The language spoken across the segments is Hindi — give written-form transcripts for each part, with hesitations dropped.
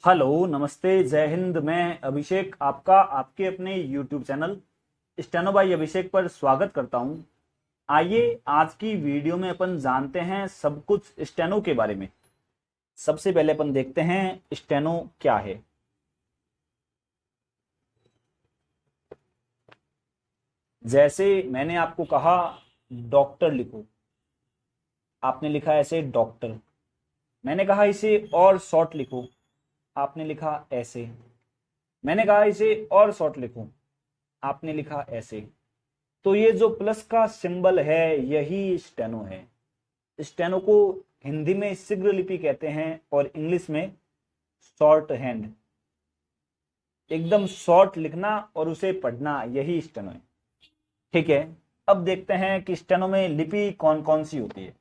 हेलो, नमस्ते, जय हिंद। मैं अभिषेक आपका आपके अपने YouTube चैनल स्टेनो बाई अभिषेक पर स्वागत करता हूं। आइए आज की वीडियो में अपन जानते हैं सब कुछ स्टेनो के बारे में। सबसे पहले अपन देखते हैं स्टेनो क्या है। जैसे मैंने आपको कहा डॉक्टर लिखो, आपने लिखा ऐसे डॉक्टर। मैंने कहा इसे और शॉर्ट लिखो, आपने लिखा ऐसे। मैंने कहा इसे और शॉर्ट लिखो, आपने लिखा ऐसे। तो ये जो प्लस का सिंबल है यही स्टेनो है। स्टेनो को हिंदी में शीघ्र लिपि कहते हैं और इंग्लिश में शॉर्ट हैंड। एकदम शॉर्ट लिखना और उसे पढ़ना, यही स्टेनो है। ठीक है, अब देखते हैं कि स्टेनो में लिपि कौन कौन सी होती है।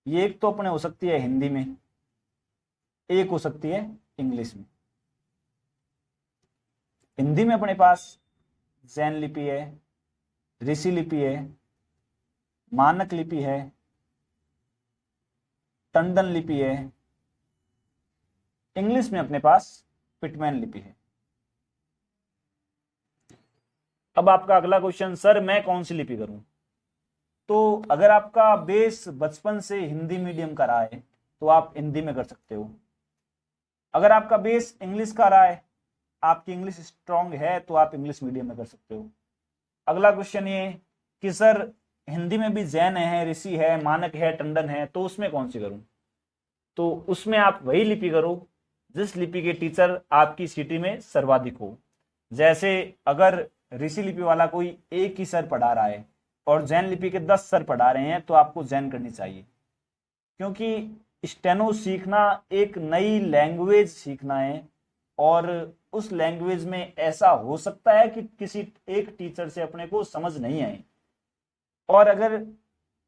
ये एक तो अपने हो सकती है हिंदी में, एक हो सकती है इंग्लिश में। हिंदी में अपने पास जैन लिपि है, ऋषि लिपि है, मानक लिपि है, टंडन लिपि है। इंग्लिश में अपने पास पिटमैन लिपि है। अब आपका अगला क्वेश्चन, सर मैं कौन सी लिपि करूं? तो अगर आपका बेस बचपन से हिंदी मीडियम का रहा है तो आप हिंदी में कर सकते हो। अगर आपका बेस इंग्लिश का रहा है, आपकी इंग्लिश स्ट्रांग है, तो आप इंग्लिश मीडियम में कर सकते हो। अगला क्वेश्चन ये कि सर हिंदी में भी जैन है, ऋषि है, मानक है, टंडन है, तो उसमें कौन सी करूं? तो उसमें आप वही लिपि करो जिस लिपि के टीचर आपकी सिटी में सर्वाधिक हो। जैसे अगर ऋषि लिपि वाला कोई एक ही सर पढ़ा रहा है और जैन लिपि के 10 सर पढ़ा रहे हैं, तो आपको जैन करनी चाहिए। क्योंकि स्टेनो सीखना एक नई लैंग्वेज सीखना है, और उस लैंग्वेज में ऐसा हो सकता है कि किसी एक टीचर से अपने को समझ नहीं आए। और अगर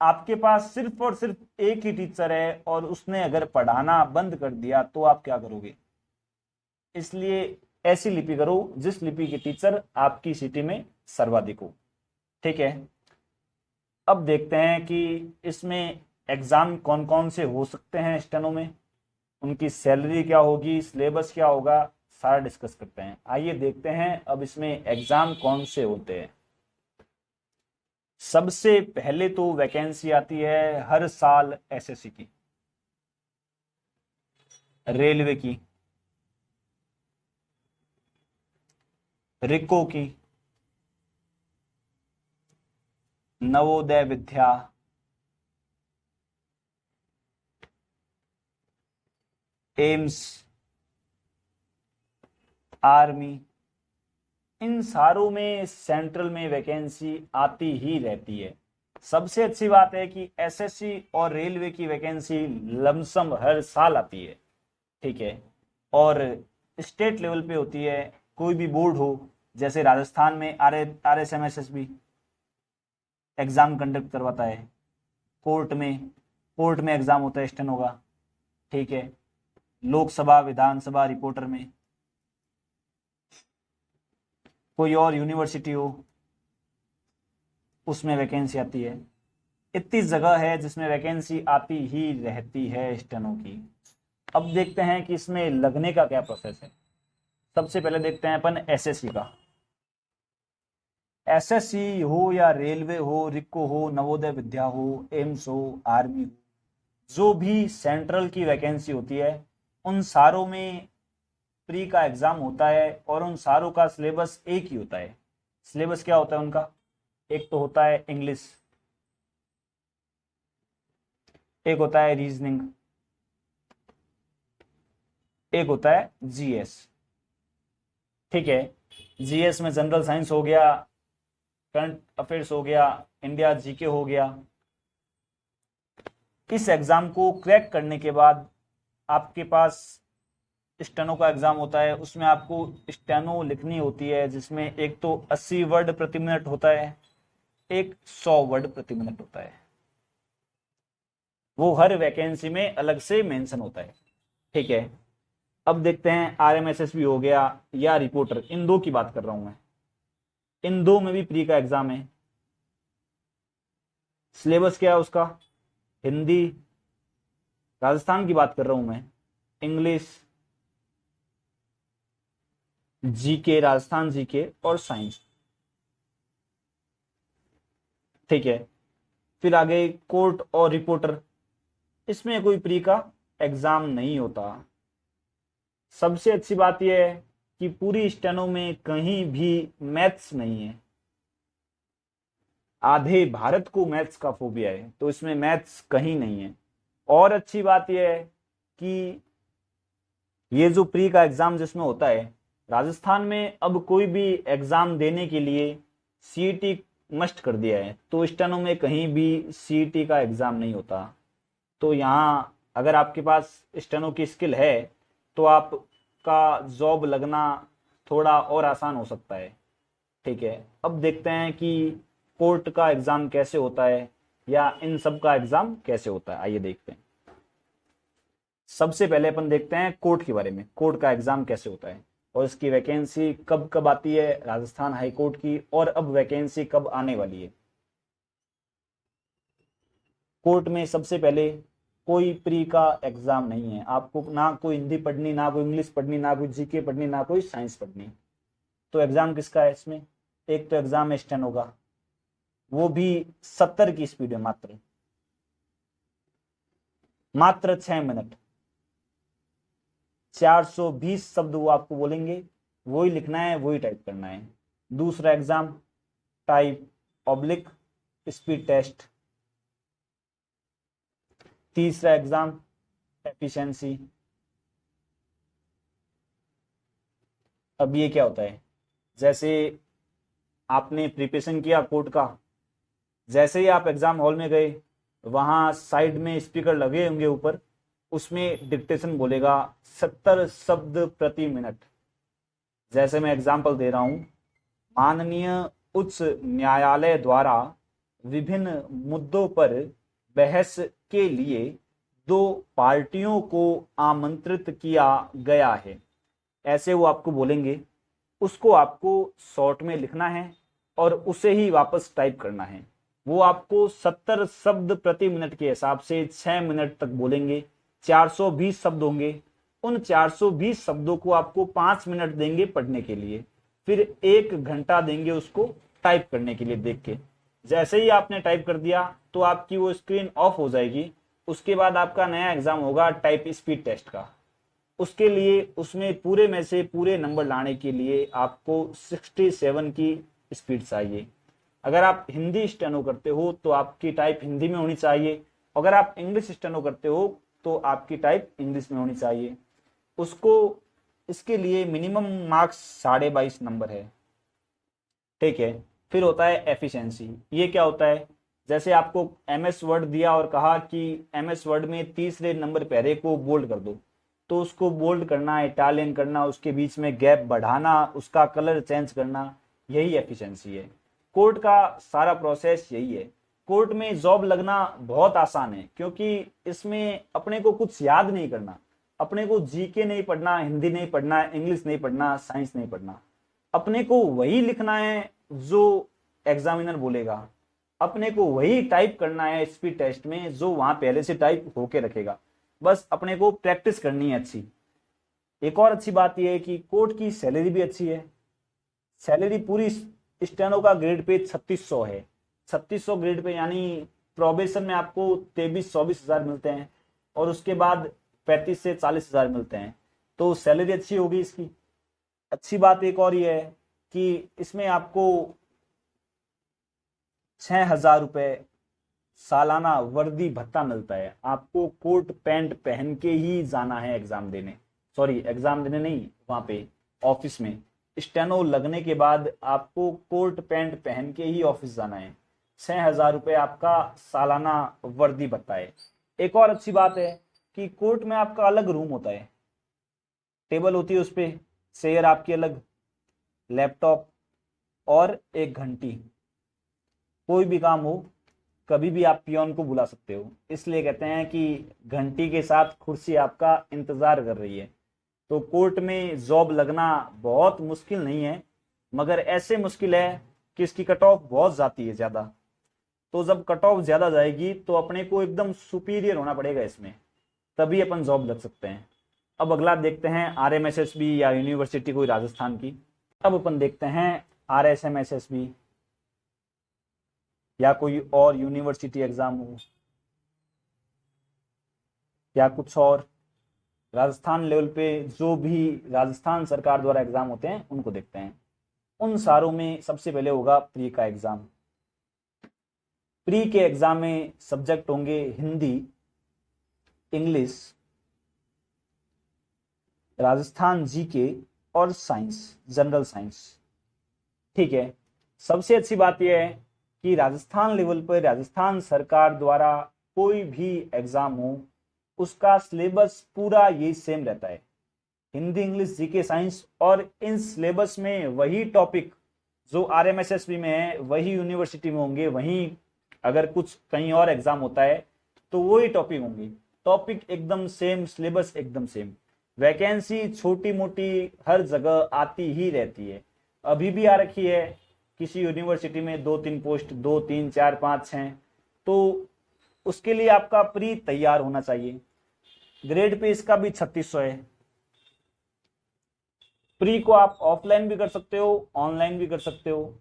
आपके पास सिर्फ और सिर्फ एक ही टीचर है और उसने अगर पढ़ाना बंद कर दिया, तो आप क्या करोगे? इसलिए ऐसी लिपि करो जिस लिपि के टीचर आपकी सिटी में सर्वाधिक हो। ठीक है, अब देखते हैं कि इसमें एग्जाम कौन कौन से हो सकते हैं स्टेनो में, उनकी सैलरी क्या होगी, सिलेबस क्या होगा, सारा डिस्कस करते हैं। आइए देखते हैं अब इसमें एग्जाम कौन से होते हैं। सबसे पहले तो वैकेंसी आती है हर साल एसएससी की, रेलवे की, रिको की, नवोदय विद्या, एम्स, आर्मी। इन सारों में सेंट्रल में वैकेंसी आती ही रहती है। सबसे अच्छी बात है कि एसएससी और रेलवे की वैकेंसी लमसम हर साल आती है। ठीक है, और स्टेट लेवल पे होती है। कोई भी बोर्ड हो, जैसे राजस्थान में RSMSSB एग्जाम कंडक्ट करवाता है। कोर्ट में एग्जाम होता है स्टेनो का। ठीक है, लोकसभा विधानसभा रिपोर्टर में, कोई और यूनिवर्सिटी हो उसमें वैकेंसी आती है। इतनी जगह है जिसमें वैकेंसी आती ही रहती है स्टेनो की। अब देखते हैं कि इसमें लगने का क्या प्रोसेस है। सबसे पहले देखते हैं अपन एसएससी का। एसएससी हो या रेलवे हो, रिको हो, नवोदय विद्या हो, एम्स हो, आर्मी हो, जो भी सेंट्रल की वैकेंसी होती है, उन सारों में प्री का एग्जाम होता है और उन सारों का सिलेबस एक ही होता है। सिलेबस क्या होता है उनका? एक तो होता है इंग्लिश, एक होता है रीजनिंग, एक होता है जीएस। ठीक है, जीएस में जनरल साइंस हो गया, करंट अफेयर्स हो गया, इंडिया जीके हो गया। इस एग्जाम को क्रैक करने के बाद आपके पास स्टेनो का एग्जाम होता है। उसमें आपको स्टेनो लिखनी होती है, जिसमें एक तो 80 वर्ड प्रति मिनट होता है, एक 100 वर्ड प्रति मिनट होता है। वो हर वैकेंसी में अलग से मेंशन होता है। ठीक है, अब देखते हैं RMSSB हो गया या रिपोर्टर, इन दो की बात कर रहा हूं मैं। इन दो में भी प्री का एग्जाम है। सिलेबस क्या है उसका? हिंदी, राजस्थान की बात कर रहा हूं मैं, इंग्लिश, जीके, राजस्थान जीके और साइंस। ठीक है, फिर आगे कोर्ट और रिपोर्टर, इसमें कोई प्री का एग्जाम नहीं होता। सबसे अच्छी बात यह है कि पूरी स्टेनो में कहीं भी मैथ्स नहीं है। आधे भारत को मैथ्स का फोबिया है, तो इसमें मैथ्स कहीं नहीं है। और अच्छी बात यह है कि ये जो प्री का एग्जाम जिसमें होता है, राजस्थान में अब कोई भी एग्जाम देने के लिए सीईटी मस्ट कर दिया है, तो स्टेनो में कहीं भी सीईटी का एग्जाम नहीं होता। तो यहाँ अगर आपके पास स्टेनो की स्किल है तो आपका जॉब लगना थोड़ा और आसान हो सकता है। ठीक है, अब देखते हैं कि कोर्ट का एग्जाम कैसे होता है या इन सब का एग्जाम कैसे होता है, आइए देखते हैं। सबसे पहले अपन देखते हैं कोर्ट के बारे में, कोर्ट का एग्जाम कैसे होता है और इसकी वैकेंसी कब कब आती है राजस्थान हाई कोर्ट की, और अब वैकेंसी कब आने वाली है। कोर्ट में सबसे पहले कोई प्री का एग्जाम नहीं है, आपको ना कोई हिंदी पढ़नी, ना कोई इंग्लिश पढ़नी, ना कोई जीके पढ़नी, ना कोई साइंस पढ़नी। तो एग्जाम किसका है इसमें? एक तो एग्जाम स्टेनो का, वो भी 70 की स्पीड में, मात्र 6 मिनट, 420 शब्द वो आपको बोलेंगे, वही लिखना है, वही टाइप करना है। दूसरा exam type oblique speed test. तीसरा एग्जाम एफिशिएंसी। अब ये क्या होता है, जैसे आपने प्रिपरेशन किया कोर्ट का, जैसे ही आप एग्जाम हॉल में गए, वहां साइड में स्पीकर लगे होंगे ऊपर, उसमें डिक्टेशन बोलेगा 70 शब्द प्रति मिनट। जैसे मैं एग्जाम्पल दे रहा हूं, माननीय उच्च न्यायालय द्वारा विभिन्न मुद्दों पर बहस के लिए 2 पार्टियों को आमंत्रित किया गया है, ऐसे वो आपको बोलेंगे। उसको आपको शॉर्ट में लिखना है और उसे ही वापस टाइप करना है। वो आपको 70 शब्द प्रति मिनट के हिसाब से 6 मिनट तक बोलेंगे, 420 शब्द होंगे। उन 420 शब्दों को आपको 5 मिनट देंगे पढ़ने के लिए, फिर 1 घंटा देंगे उसको टाइप करने के लिए देख के। जैसे ही आपने टाइप कर दिया तो आपकी वो स्क्रीन ऑफ हो जाएगी। उसके बाद आपका नया एग्जाम होगा टाइप स्पीड टेस्ट का। उसके लिए उसमें पूरे में से पूरे नंबर लाने के लिए आपको 67 की स्पीड चाहिए। अगर आप हिंदी स्टेनो करते हो तो आपकी टाइप हिंदी में होनी चाहिए, अगर आप इंग्लिश स्टेनो करते हो तो आपकी टाइप इंग्लिश में होनी चाहिए। उसको इसके लिए मिनिमम मार्क्स 22.5 नंबर है। ठीक है, फिर होता है एफिशिएंसी। ये क्या होता है, जैसे आपको एमएस वर्ड दिया और कहा कि एमएस वर्ड में तीसरे नंबर पहरे को बोल्ड कर दो, तो उसको बोल्ड करना, इटालियन करना, उसके बीच में गैप बढ़ाना, उसका कलर चेंज करना, यही एफिशिएंसी है। कोर्ट का सारा प्रोसेस यही है। कोर्ट में जॉब लगना बहुत आसान है, क्योंकि इसमें अपने को कुछ याद नहीं करना, अपने को जीके नहीं पढ़ना, हिंदी नहीं पढ़ना, इंग्लिश नहीं पढ़ना, साइंस नहीं पढ़ना। अपने को वही लिखना है जो एग्जामिनर बोलेगा, अपने को वही टाइप करना है स्पीड टेस्ट में जो वहां पहले से टाइप होके रखेगा। बस अपने को प्रैक्टिस करनी है अच्छी। एक और अच्छी बात यह है कि कोर्ट की सैलरी भी अच्छी है। सैलरी पूरी स्टेनो का ग्रेड पे 3600 है। 3600 ग्रेड पे, यानी प्रोबेशन में आपको 23-24 हजार मिलते हैं और उसके बाद 35 से 40 हजार मिलते हैं। तो सैलरी अच्छी होगी इसकी। अच्छी बात एक और ये है कि इसमें आपको 6,000 रुपये सालाना वर्दी भत्ता मिलता है। आपको कोट पैंट पहन के ही जाना है एग्जाम देने, सॉरी एग्जाम देने नहीं, वहां पे ऑफिस में स्टेनो लगने के बाद आपको कोट पैंट पहन के ही ऑफिस जाना है। 6,000 रुपये आपका सालाना वर्दी भत्ता है। एक और अच्छी बात है कि कोर्ट में आपका अलग रूम होता है, टेबल होती है उस पर, चेयर आपकी अलग, लैपटॉप और एक घंटी। कोई भी काम हो कभी भी आप पियोन को बुला सकते हो, इसलिए कहते हैं कि घंटी के साथ कुर्सी आपका इंतजार कर रही है। तो कोर्ट में जॉब लगना बहुत मुश्किल नहीं है, मगर ऐसे मुश्किल है कि इसकी कट ऑफ बहुत जाती है ज्यादा। तो जब कट ऑफ ज्यादा जाएगी तो अपने को एकदम सुपीरियर होना पड़ेगा इसमें, तभी अपन जॉब लग सकते हैं। अब अगला देखते हैं RMSSB या यूनिवर्सिटी कोई राजस्थान की। अब अपन देखते हैं RSMSSB या कोई और यूनिवर्सिटी एग्जाम हो या कुछ और राजस्थान लेवल पे जो भी राजस्थान सरकार द्वारा एग्जाम होते हैं उनको देखते हैं। उन सारों में सबसे पहले होगा प्री का एग्जाम। प्री के एग्जाम में सब्जेक्ट होंगे हिंदी, इंग्लिश, राजस्थान जीके और साइंस, जनरल साइंस। ठीक है, सबसे अच्छी बात यह है कि राजस्थान लेवल पर राजस्थान सरकार द्वारा कोई भी एग्जाम हो उसका सिलेबस पूरा ये सेम रहता है, हिंदी, इंग्लिश, जीके, साइंस। और इन सिलेबस में वही टॉपिक जो RMSSB में है वही यूनिवर्सिटी में होंगे, वहीं अगर कुछ कहीं और एग्जाम होता है तो वही टॉपिक होंगे। टॉपिक एकदम सेम, सिलेबस एकदम सेम। वैकेंसी छोटी मोटी हर जगह आती ही रहती है, अभी भी आ रखी है किसी यूनिवर्सिटी में 2-3 पोस्ट, 2, 3, 4, 5, 6। तो उसके लिए आपका प्री तैयार होना चाहिए। ग्रेड पे इसका भी 3600 है। प्री को आप ऑफलाइन भी कर सकते हो, ऑनलाइन भी कर सकते हो।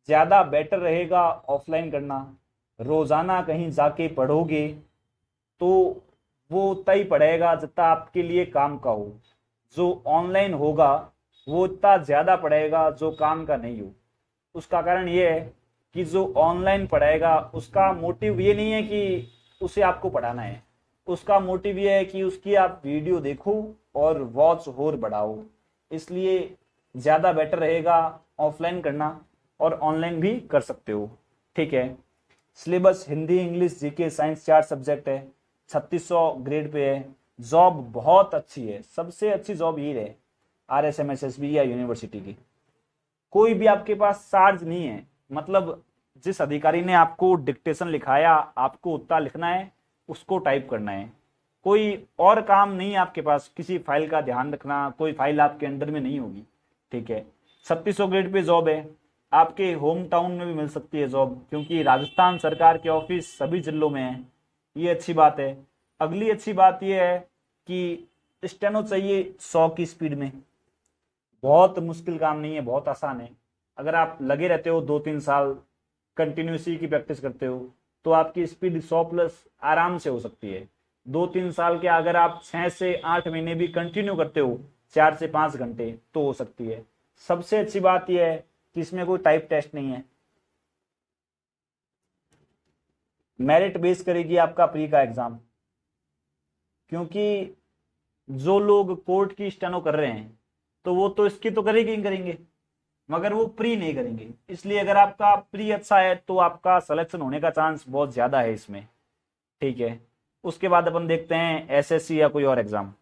ज्यादा बेटर रहेगा ऑफलाइन करना। रोजाना कहीं जाके पढ़ोगे तो वो उतना ही पढ़ेगा जितना आपके लिए काम का हो। जो ऑनलाइन होगा वो उतना ज्यादा पढ़ेगा जो काम का नहीं हो। उसका कारण ये है कि जो ऑनलाइन पढ़ाएगा उसका मोटिव ये नहीं है कि उसे आपको पढ़ाना है, उसका मोटिव ये है कि उसकी आप वीडियो देखो और वॉच और बढ़ाओ। इसलिए ज्यादा बेटर रहेगा ऑफलाइन करना, और ऑनलाइन भी कर सकते हो। ठीक है, syllabus Hindi, English, GK, science 4 subject है, 3600 ग्रेड पे है। जॉब बहुत अच्छी है, सबसे अच्छी जॉब ये है RSMSSB या यूनिवर्सिटी की। कोई भी आपके पास चार्ज नहीं है, मतलब जिस अधिकारी ने आपको डिक्टेशन लिखाया आपको उतना लिखना है, उसको टाइप करना है। कोई और काम नहीं है आपके पास, किसी फाइल का ध्यान रखना, कोई फाइल आपके अंडर में नहीं होगी। ठीक है, 3600 ग्रेड पे जॉब है। आपके होम टाउन में भी मिल सकती है जॉब, क्योंकि राजस्थान सरकार के ऑफिस सभी जिलों में है। ये अच्छी बात है। अगली अच्छी बात यह है कि स्टेनो चाहिए 100 की स्पीड में। बहुत मुश्किल काम नहीं है, बहुत आसान है। अगर आप लगे रहते हो 2-3 साल कंटिन्यूसी की प्रैक्टिस करते हो तो आपकी स्पीड 100+ आराम से हो सकती है। 2-3 साल के अगर आप 6 से 8 महीने भी कंटिन्यू करते हो 4 से 5 घंटे तो हो सकती है। सबसे अच्छी बात यह है कि इसमें कोई टाइप टेस्ट नहीं है, मेरिट बेस करेगी आपका प्री का एग्जाम। क्योंकि जो लोग कोर्ट की स्टेनो कर रहे हैं तो वो तो इसकी तो करेंगे मगर वो प्री नहीं करेंगे। इसलिए अगर आपका प्री अच्छा है तो आपका सिलेक्शन होने का चांस बहुत ज्यादा है इसमें। ठीक है, उसके बाद अपन देखते हैं SSC या कोई और एग्जाम।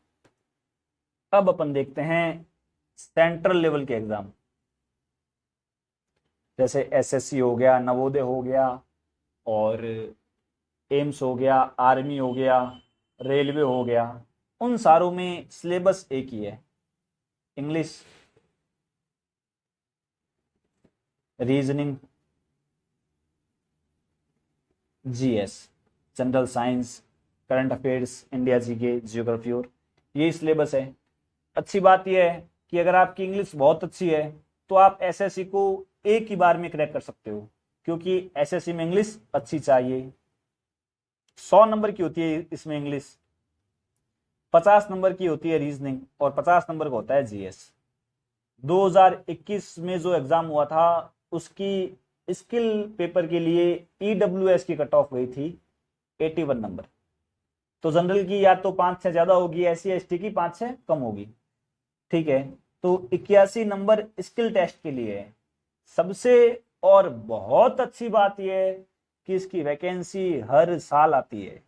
अब अपन देखते हैं सेंट्रल लेवल के एग्जाम, जैसे SSC हो गया, नवोदय हो गया, और एम्स हो गया, आर्मी हो गया, रेलवे हो गया। उन सारों में सिलेबस एक ही है, English, reasoning, GS, general science, current affairs, India GK, geography, और यही सिलेबस है। अच्छी बात यह है कि अगर आपकी इंग्लिश बहुत अच्छी है तो आप SSC को एक ही बार में क्रैक कर सकते हो, क्योंकि SSC में इंग्लिश अच्छी चाहिए। 100 नंबर की होती है इसमें इंग्लिश, 50 नंबर की होती है रीजनिंग, और 50 नंबर का होता है GS। 2021 में जो एग्जाम हुआ था उसकी स्किल पेपर के लिए EWS की कट ऑफ गई थी 81 नंबर। तो जनरल की या तो 5-6 ज्यादा होगी, SC ST की 5-6 कम होगी। ठीक है, तो 81 नंबर स्किल टेस्ट के लिए है सबसे। और बहुत अच्छी बात यह है कि इसकी वैकेंसी हर साल आती है।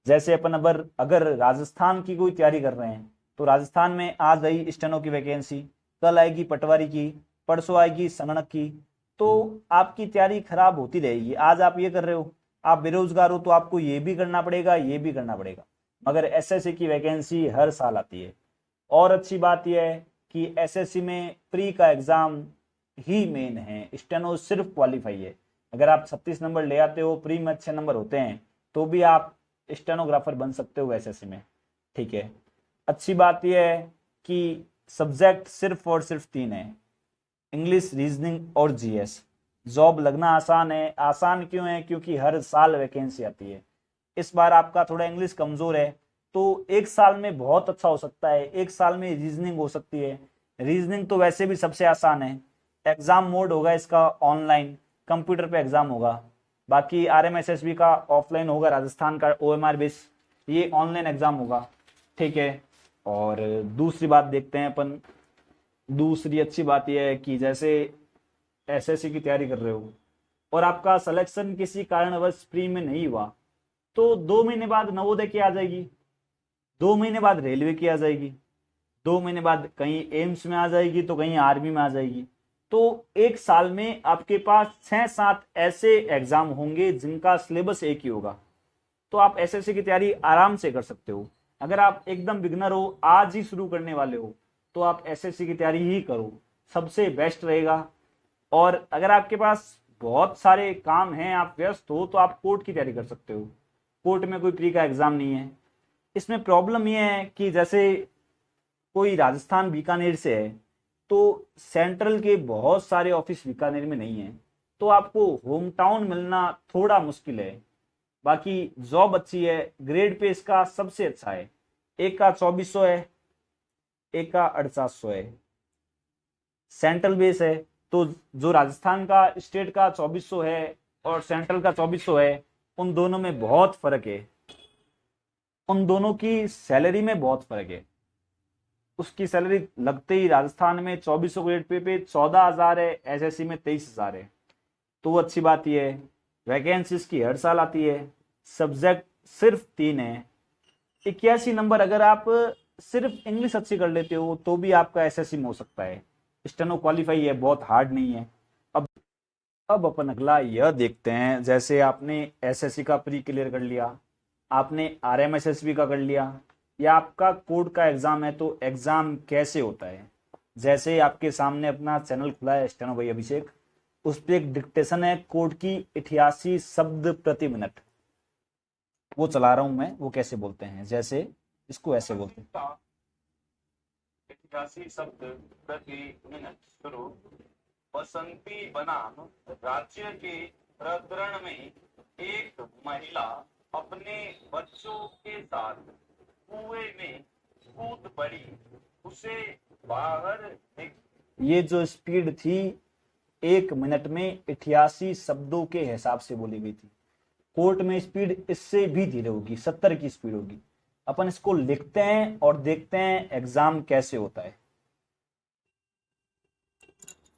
जैसे अपन अगर राजस्थान की कोई तैयारी कर रहे हैं तो राजस्थान में आज आई स्टेनो की वैकेंसी, कल आएगी पटवारी की, परसों आएगी संगणक की। तो आपकी तैयारी खराब होती रहेगी। आज आप ये कर रहे हो, आप बेरोजगार हो तो आपको ये भी करना पड़ेगा, ये भी करना पड़ेगा। मगर SSC की वैकेंसी हर साल आती है। और अच्छी बात यह है कि SSC में प्री का एग्जाम ही मेन है, स्टेनो सिर्फ क्वालिफाई है। अगर आप 36 नंबर ले आते हो, प्री में अच्छे नंबर होते हैं, तो भी आप स्टेनोग्राफर बन सकते हो एसएससी में। ठीक है, अच्छी बात यह है कि सब्जेक्ट सिर्फ और सिर्फ 3 है, इंग्लिश, रीजनिंग और जीएस। जॉब लगना आसान है। आसान क्यों है? क्योंकि हर साल वैकेंसी आती है। इस बार आपका थोड़ा इंग्लिश कमजोर है तो एक साल में बहुत अच्छा हो सकता है, एक साल में रीजनिंग हो सकती है। रीजनिंग तो वैसे भी सबसे आसान है। एग्जाम मोड होगा इसका ऑनलाइन, कंप्यूटर पे एग्जाम होगा। बाकी आरएमएसएसबी का ऑफलाइन होगा, राजस्थान का ओएमआर बेस, ये ऑनलाइन एग्जाम होगा। ठीक है, और दूसरी बात देखते हैं अपन। दूसरी अच्छी बात यह है कि जैसे एसएससी की तैयारी कर रहे हो और आपका सिलेक्शन किसी कारणवश प्री में नहीं हुआ तो 2 महीने बाद नवोदय की आ जाएगी, 2 महीने बाद रेलवे की आ जाएगी, 2 महीने बाद कहीं एम्स में आ जाएगी तो कहीं आर्मी में आ जाएगी। तो एक साल में आपके पास 6-7 ऐसे एग्जाम होंगे जिनका सिलेबस एक ही होगा। तो आप एसएससी की तैयारी आराम से कर सकते हो। अगर आप एकदम बिगनर हो, आज ही शुरू करने वाले हो, तो आप एसएससी की तैयारी ही करो, सबसे बेस्ट रहेगा। और अगर आपके पास बहुत सारे काम हैं, आप व्यस्त हो, तो आप कोर्ट की तैयारी कर सकते हो। कोर्ट में कोई प्री का एग्जाम नहीं है। इसमें प्रॉब्लम यह है कि जैसे कोई राजस्थान बीकानेर से है तो सेंट्रल के बहुत सारे ऑफिस बीकानेर में नहीं है, तो आपको होम टाउन मिलना थोड़ा मुश्किल है। बाकी जॉब अच्छी है, ग्रेड पे इसका सबसे अच्छा है। एक का 2400 है, एक का 4800 है। सेंट्रल बेस है, तो जो राजस्थान का स्टेट का 2400 है और सेंट्रल का 2400 है, उन दोनों में बहुत फर्क है। उन दोनों की सैलरी में बहुत फर्क है। उसकी सैलरी लगते ही राजस्थान में 2400 ग्रेड पे 14,000 है, एसएससी में 23,000 है। तो वो अच्छी बात यह है, वैकेंसीज की हर साल आती है, सब्जेक्ट सिर्फ 3 है। 81 नंबर अगर आप सिर्फ इंग्लिश अच्छी कर लेते हो तो भी आपका एसएससी में हो सकता है। स्टेनो क्वालिफाई है, बहुत हार्ड नहीं है। अब अपन अगला यह देखते हैं, जैसे आपने एसएससी का प्री क्लियर कर लिया, आपने आरएमएसएसबी का कर लिया, या आपका कोड का एग्जाम है, तो एग्जाम कैसे होता है। जैसे आपके सामने अपना चैनल खुला है स्टेनो भाई अभिषेक, उस पर एक डिक्टेशन है कोड की 88 शब्द प्रति मिनट, वो चला रहा हूं मैं। वो कैसे बोलते हैं, जैसे इसको ऐसे बोलते हैं, 88 शब्द प्रति मिनट शुरू। बसंती बनाम राज्य के प्रकरण में एक महिला अपने बच्चों के साथ कुएं में कूद पड़ी, उसे बाहर ये जो स्पीड थी 1 मिनट में 88 शब्दों के हिसाब से बोली गई थी। कोर्ट में स्पीड इससे भी धीरे होगी, 70 की स्पीड होगी। अपन इसको लिखते हैं और देखते हैं एग्जाम कैसे होता है।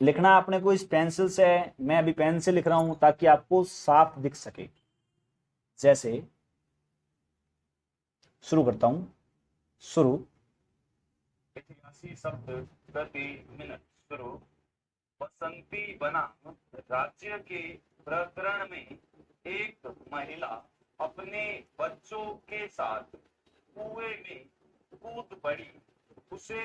लिखना आपने को इस पेंसिल से है, मैं अभी पेन से लिख रहा हूं ताकि आपको साफ दिख सके। जैसे शुरू करता हूं, शुरू। 88 शब्द प्रति मिनट शुरू। बसंती बनाम राज्य के प्रकरण में एक महिला अपने बच्चों के साथ कुएं में कूद पड़ी, उसे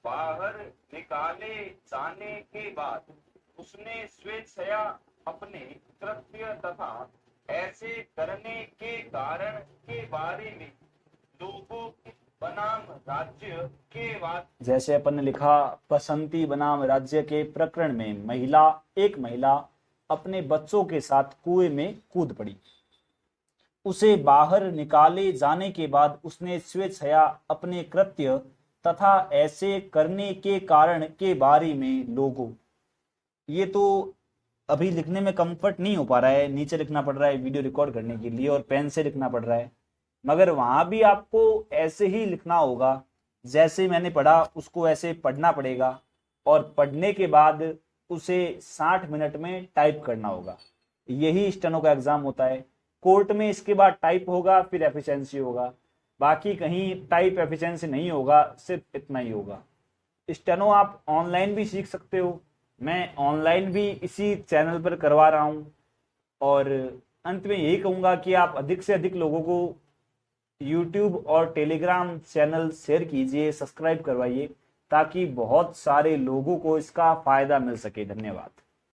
बाहर निकाले जाने के बाद उसने स्वेच्छया अपने कृत्य तथा ऐसे करने के कारण के बारे में लोगों बनाम राज्य के बाद, जैसे अपन ने लिखा बसंती बनाम राज्य के प्रकरण में एक महिला अपने बच्चों के साथ कुएं में कूद पड़ी, उसे बाहर निकाले जाने के बाद उसने स्वेच्छया अपने कृत्य तथा ऐसे करने के कारण के बारे में लोगों। ये तो अभी लिखने में कंफर्ट नहीं हो पा रहा है, नीचे लिखना पड़ रहा है वीडियो रिकॉर्ड करने के लिए और पेन से लिखना पड़ रहा है, मगर वहां भी आपको ऐसे ही लिखना होगा जैसे मैंने पढ़ा, उसको ऐसे पढ़ना पड़ेगा और पढ़ने के बाद उसे 60 मिनट में टाइप करना होगा। यही स्टेनो का एग्जाम होता है। कोर्ट में इसके बाद टाइप होगा, फिर एफिशिएंसी होगा, बाकी कहीं टाइप एफिशिएंसी नहीं होगा, सिर्फ इतना ही होगा। स्टेनो आप ऑनलाइन भी सीख सकते हो, मैं ऑनलाइन भी इसी चैनल पर करवा रहा हूं। और अंत में यही कहूंगा कि आप अधिक से अधिक लोगों को यूट्यूब और टेलीग्राम चैनल शेयर कीजिए, सब्सक्राइब करवाइए, ताकि बहुत सारे लोगों को इसका फायदा मिल सके। धन्यवाद।